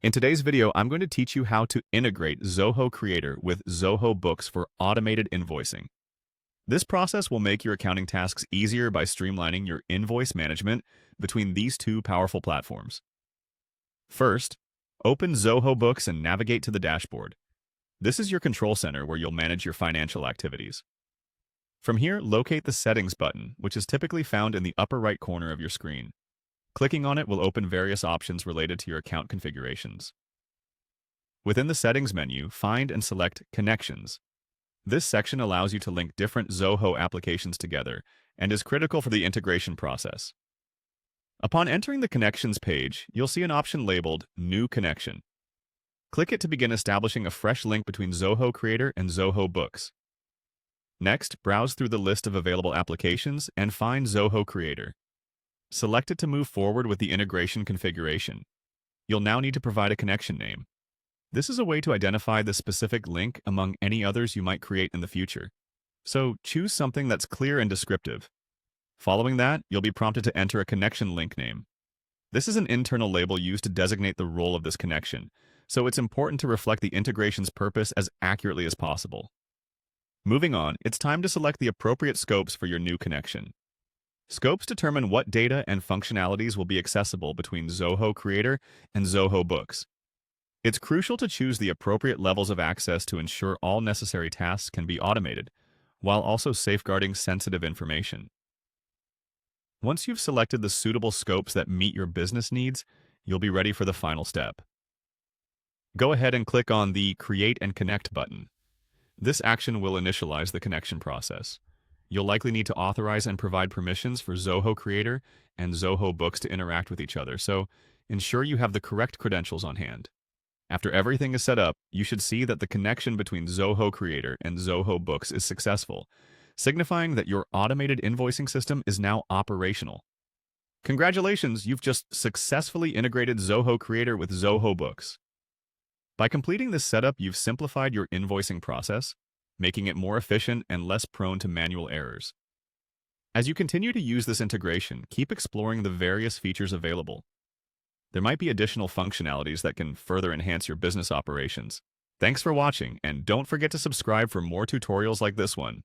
In today's video, I'm going to teach you how to integrate Zoho Creator with Zoho Books for automated invoicing. This process will make your accounting tasks easier by streamlining your invoice management between these two powerful platforms. First, open Zoho Books and navigate to the dashboard. This is your control center where you'll manage your financial activities. From here, locate the Settings button, which is typically found in the upper right corner of your screen. Clicking on it will open various options related to your account configurations. Within the Settings menu, find and select Connections. This section allows you to link different Zoho applications together and is critical for the integration process. Upon entering the Connections page, you'll see an option labeled New Connection. Click it to begin establishing a fresh link between Zoho Creator and Zoho Books. Next, browse through the list of available applications and find Zoho Creator. Select it to move forward with the integration configuration. You'll now need to provide a connection name. This is a way to identify the specific link among any others you might create in the future. So choose something that's clear and descriptive. Following that, you'll be prompted to enter a connection link name. This is an internal label used to designate the role of this connection, so it's important to reflect the integration's purpose as accurately as possible. Moving on, it's time to select the appropriate scopes for your new connection. Scopes determine what data and functionalities will be accessible between Zoho Creator and Zoho Books. It's crucial to choose the appropriate levels of access to ensure all necessary tasks can be automated, while also safeguarding sensitive information. Once you've selected the suitable scopes that meet your business needs, you'll be ready for the final step. Go ahead and click on the Create and Connect button. This action will initialize the connection process. You'll likely need to authorize and provide permissions for Zoho Creator and Zoho Books to interact with each other, so ensure you have the correct credentials on hand. After everything is set up, you should see that the connection between Zoho Creator and Zoho Books is successful, signifying that your automated invoicing system is now operational. Congratulations, you've just successfully integrated Zoho Creator with Zoho Books. By completing this setup, you've simplified your invoicing process, making it more efficient and less prone to manual errors. As you continue to use this integration, keep exploring the various features available. There might be additional functionalities that can further enhance your business operations. Thanks for watching, and don't forget to subscribe for more tutorials like this one.